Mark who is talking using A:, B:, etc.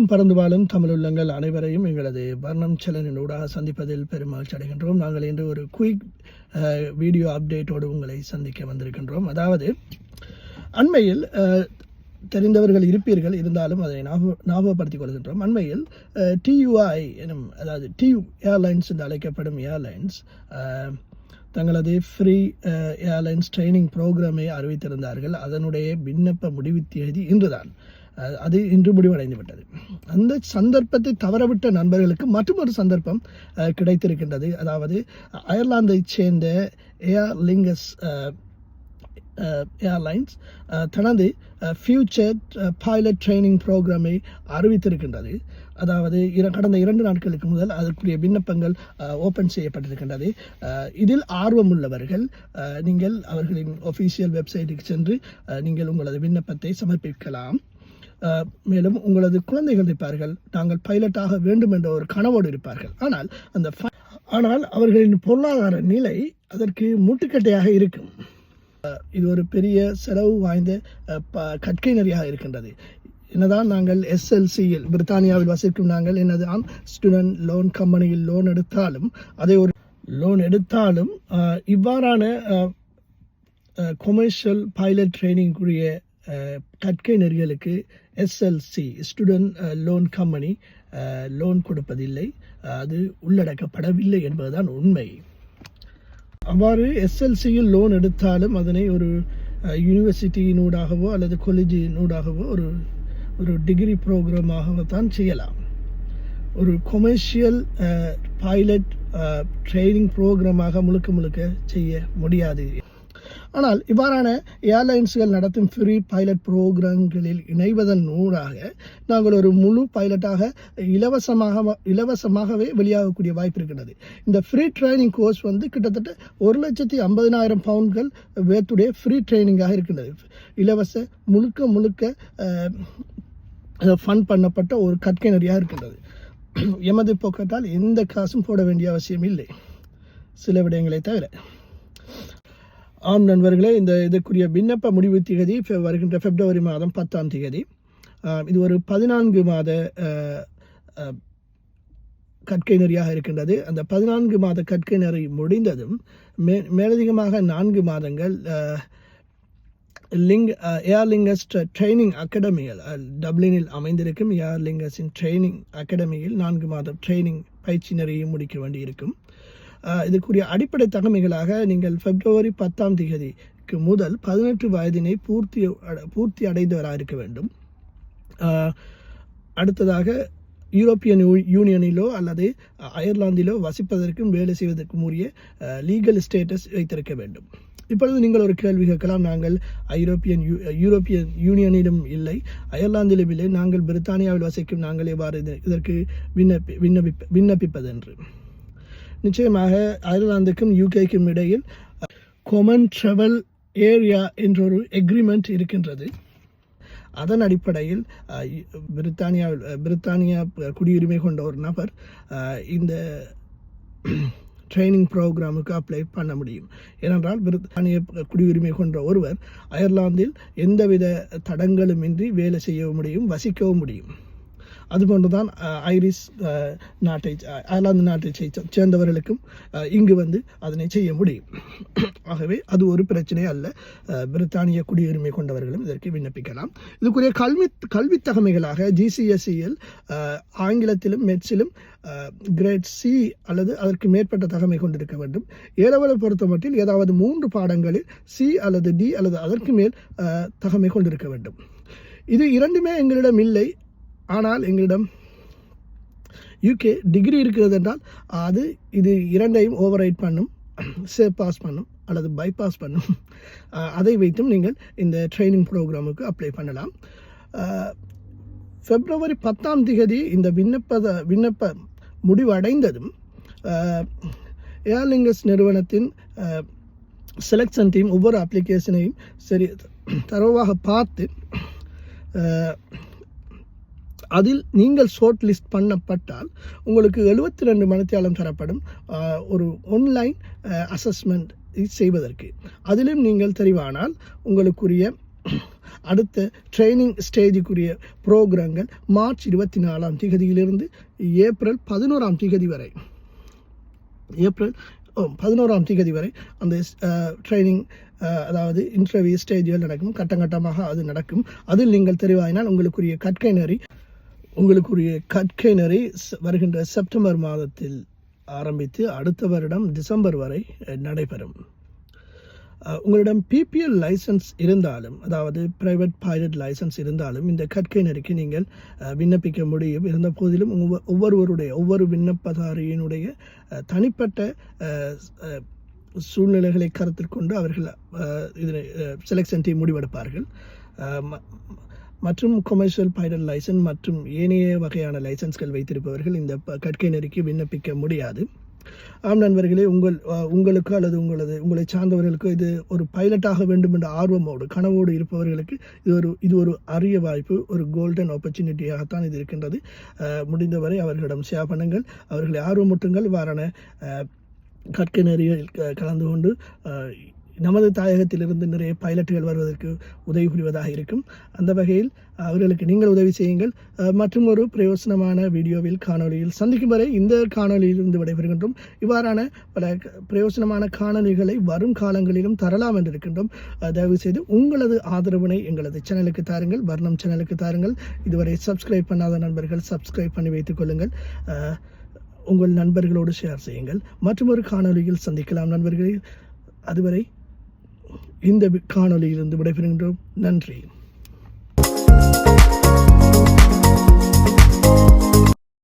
A: உலகெங்கும் பறந்து வாழும் தமிழுள்ளங்கள் அனைவரையும் எங்களது வர்ணம் சேனலின் ஊடாக சந்திப்பதில் பெருமகிழ்ச்சி அடைகின்றோம். நாங்கள் இன்று ஒரு குயிக் வீடியோ அப்டேட்டோடு உங்களை சந்திக்க வந்திருக்கின்றோம். அதாவது அண்மையில் தெரிந்தவர்கள் இருப்பீர்கள், இருந்தாலும் அதை ஞாபகப்படுத்திக் கொள்கின்றோம். அண்மையில் TUI எனும், அதாவது TU ஏர்லைன்ஸ் என்று அழைக்கப்படும் ஏர்லைன்ஸ் தங்களது ஃப்ரீ ஏர்லைன்ஸ் ட்ரைனிங் ப்ரோக்ராமை அறிவித்திருந்தார்கள். அதனுடைய விண்ணப்ப முடிவு தேதி இன்றுதான். அது இன்று முடிவடைந்து விட்டது. அந்த சந்தர்ப்பத்தை தவறவிட்ட நண்பர்களுக்கு மற்றொரு சந்தர்ப்பம் கிடைத்திருக்கின்றது. அதாவது அயர்லாந்தைச் சேர்ந்த ஏர் லிங்கஸ் ஏர்லைன்ஸ் தனது ஃபியூச்சர் பைலட் ட்ரைனிங் ப்ரோக்ராமை அறிவித்திருக்கின்றது. அதாவது கடந்த 2 நாட்களுக்கு முதல் அதற்குரிய விண்ணப்பங்கள் ஓப்பன் செய்யப்பட்டிருக்கின்றது. இதில் ஆர்வமுள்ளவர்கள் நீங்கள் அவர்களின் ஒஃபீஷியல் வெப்சைட்டுக்கு சென்று நீங்கள் உங்களது விண்ணப்பத்தை சமர்ப்பிக்கலாம். மேலும் உங்களது குழந்தைகள் இருப்பார்கள், நாங்கள் பைலட்டாக வேண்டும் என்ற ஒரு கனவோடு இருப்பார்கள். ஆனால் அவர்களின் பொருளாதார நிலை அதற்கு முட்டுக்கட்டையாக இருக்கும். இது ஒரு பெரிய செலவு வாய்ந்த கற்கை நெறியாக இருக்கின்றது. என்னதான் நாங்கள் SLCயில் பிரித்தானியாவில் வசிக்கும் நாங்கள் என்னதான் ஸ்டூடெண்ட் லோன் கம்பெனியில் லோன் எடுத்தாலும் இவ்வாறான கொமர்ஷியல் பைலட் ட்ரைனிங்குரிய கற்கை நெறிகளுக்கு SLC student loan company loan கொடுப்பதில்லை. அது உள்ளடக்கப்படவில்லை என்பதுதான் உண்மை. அவ்வாறு SLCயில் லோன் எடுத்தாலும் அதனை ஒரு யூனிவர்சிட்டியினூடாகவோ அல்லது காலேஜினூடாகவோ ஒரு டிகிரி ப்ரோக்ராமாகத்தான் செய்யலாம். ஒரு கொமர்ஷியல் பைலட் ட்ரைனிங் ப்ரோக்ராமாக முழுக்க செய்ய முடியாது. ஆனால் இவ்வாறான ஏர்லைன்ஸ்கள் நடத்தும் ஃப்ரீ பைலட் ப்ரோக்ராம்களில் இணைவதன் ஊடாக நாங்கள் ஒரு முழு பைலட்டாக இலவசமாகவே வெளியாகக்கூடிய வாய்ப்பு இருக்கிறது. இந்த ஃப்ரீ ட்ரைனிங் கோர்ஸ் கிட்டத்தட்ட 1,50,000 பவுண்ட்கள் வேத்துடைய ஃப்ரீ ட்ரைனிங்காக இருக்கின்றது. இலவச முழுக்க ஃபண்ட் பண்ணப்பட்ட ஒரு கற்கை நெறியாக இருக்கின்றது. எமது போக்கட்டால் எந்த காசும் போட வேண்டிய அவசியம் இல்லை, சில விடயங்களை தவிர. ஆம் நண்பர்களே, இதற்குரிய விண்ணப்ப முடிவு தேதி வருகின்ற February மாதம் 10ஆம் தேதி. இது ஒரு 14 மாத கற்கை நெறியாக இருக்கின்றது. அந்த 14 மாத கற்கை நெறி முடிந்ததும் மேலதிகமாக 4 மாதங்கள் ஏர் லிங்கஸ் ட்ரைனிங் அகாடமியில் டப்ளினில் அமைந்திருக்கும் ஏர் லிங்கஸின் ட்ரைனிங் அகாடமியில் 4 மாதம் ட்ரைனிங் பயிற்சி நெறியை முடிக்க வேண்டியிருக்கும். இதுக்குரிய அடிப்படை தகமைகளாக நீங்கள் February 10ஆம் தேதிக்கு முதல் 18 வயதினை பூர்த்தி அடைந்தவராக இருக்க வேண்டும். அடுத்ததாக யூரோப்பியன் யூனியனிலோ அல்லது அயர்லாந்திலோ வசிப்பதற்கும் வேலை செய்வதற்கும் உரிய லீகல் ஸ்டேட்டஸ் வைத்திருக்க வேண்டும். இப்பொழுது நீங்கள் ஒரு கேள்வி கேட்கலாம், நாங்கள் யூரோப்பியன் யூனியனிலும் இல்லை, அயர்லாந்திலும் இல்லை, நாங்கள் பிரித்தானியாவில் வசிக்கும் நாங்கள் எவ்வாறு இதற்கு விண்ணப்பிப்பது என்று. நிச்சயமாக அயர்லாந்துக்கும் UKக்கும் இடையில் காமன் ட்ராவல் ஏரியா என்ற ஒரு எக்ரிமெண்ட் இருக்கின்றது. அதன் அடிப்படையில் பிரித்தானியா குடியுரிமை கொண்ட ஒரு நபர் இந்த ட்ரைனிங் ப்ரோக்ராமுக்கு அப்ளை பண்ண முடியும். ஏனென்றால் பிரித்தானிய குடியுரிமை கொண்ட ஒருவர் அயர்லாந்தில் எந்தவித தடங்களுமின்றி வேலை செய்யவும் முடியும், வசிக்கவும் முடியும். அதுபோன்றுதான் அயர்லாந்து நாட்டை சேர்ந்தவர்களுக்கும் இங்கு அதனை செய்ய முடியும். ஆகவே அது ஒரு பிரச்சனை அல்ல. பிரித்தானிய குடியுரிமை கொண்டவர்களும் இதற்கு விண்ணப்பிக்கலாம். இதுக்குரிய கல்வி தகமைகளாக GCSEயில் ஆங்கிலத்திலும் மெட்ஸிலும் கிரேட் C அல்லது அதற்கு மேற்பட்ட தகமை கொண்டிருக்க வேண்டும். ஏலவலை பொறுத்த மட்டில் ஏதாவது 3 பாடங்களில் C அல்லது D அல்லது அதற்கு மேல் தகமை கொண்டிருக்க வேண்டும். இது இரண்டுமே எங்களிடம் இல்லை. ஆனால் எங்களிடம் UK டிகிரி இருக்கிறது என்றால் இது இரண்டையும் ஓவர் ரைட் பண்ணும், சேவ் பாஸ் பண்ணும் அல்லது பைபாஸ் பண்ணும். அதை வைத்தும் நீங்கள் இந்த ட்ரைனிங் ப்ரோக்ராமுக்கு அப்ளை பண்ணலாம். February 10ஆம் தேதி இந்த விண்ணப்ப முடிவடைந்ததும் ஏர்லிங்கஸ் நிறுவனத்தின் செலெக்ஷன் டீம் ஒவ்வொரு அப்ளிகேஷனையும் தரவாக பார்த்து அதில் நீங்கள் ஷார்ட் லிஸ்ட் பண்ணப்பட்டால் உங்களுக்கு 72 மணித்தியாலம் தரப்படும் ஒரு ஆன்லைன் அசஸ்மெண்ட் செய்வதற்கு. அதிலும் நீங்கள் தெரிவானால் உங்களுக்குரிய அடுத்த ட்ரைனிங் ஸ்டேஜுக்குரிய புரோகிராம்கள் மார்ச் 24ஆம் தேதியிலிருந்து ஏப்ரல் 11ஆம் தேதி வரை ஏப்ரல் 11ஆம் தேதி வரை அந்த ட்ரைனிங் அதாவது இன்டர்வியூ ஸ்டேஜ்கள் நடக்கும். கட்டமாக அது நடக்கும். அதில் நீங்கள் தெரிவாயினால் உங்களுக்குரிய கற்கை நெறி வருகின்ற செப்டம்பர் மாதத்தில் ஆரம்பித்து அடுத்த வருடம் டிசம்பர் வரை நடைபெறும். உங்களிடம் பிபிஎல் லைசன்ஸ் இருந்தாலும், அதாவது பிரைவேட் பைலட் லைசன்ஸ் இருந்தாலும் இந்த கற்கை நெறிக்கு நீங்கள் விண்ணப்பிக்க முடியும். இருந்த போதிலும் ஒவ்வொரு விண்ணப்பதாரியினுடைய தனிப்பட்ட சூழ்நிலைகளை கருத்தில் கொண்டு அவர்கள் இதில் செலெக்ஷன் டீம் முடிவெடுப்பார்கள். மற்றும் கொமர்ஷியல் பைலட் லைசன்ஸ் மற்றும் ஏனைய வகையான லைசன்ஸ்கள் வைத்திருப்பவர்கள் இந்த கற்கை நெறிக்கு விண்ணப்பிக்க முடியாது. ஆம் நண்பர்களே, உங்களுக்கு அல்லது உங்களை சார்ந்தவர்களுக்கு இது ஒரு பைலட்டாக வேண்டும் என்ற ஆர்வமோடு கனவோடு இருப்பவர்களுக்கு இது ஒரு அரிய வாய்ப்பு, ஒரு கோல்டன் ஆப்பர்ச்சுனிட்டியாகத்தான் இது இருக்கின்றது. முடிந்தவரை அவர்களிடம் ஷேர் பண்ணுங்கள், அவர்களை ஆர்வமூட்டுங்கள். இவ்வாறான கற்கை நெறியில் கலந்து கொண்டு நமது தாயகத்திலிருந்து நிறைய பைலட்டுகள் வருவதற்கு உதவி புரிவதாக இருக்கும். அந்த வகையில் அவர்களுக்கு நீங்கள் உதவி செய்யுங்கள். மற்றும் ஒரு பிரயோசனமான வீடியோவில் காணொலியில் சந்திக்கும் வரை இந்த காணொலியிலிருந்து விடைபெறுகின்றோம். இவ்வாறான பல பிரயோசனமான காணொலிகளை வரும் காலங்களிலும் தரலாம் என்று இருக்கின்றோம். தயவு செய்து உங்களது ஆதரவினை எங்களது சேனலுக்கு தாருங்கள், வர்ணம் சேனலுக்கு தாருங்கள். இதுவரை சப்ஸ்கிரைப் பண்ணாத நண்பர்கள் சப்ஸ்கிரைப் பண்ணி வைத்துக் கொள்ளுங்கள். உங்கள் நண்பர்களோடு ஷேர் செய்யுங்கள். மற்றும் ஒரு காணொலியில் சந்திக்கலாம் நண்பர்களே. அதுவரை இந்த காணொலியிலிருந்து விடைபெறுகின்றோம். நன்றி.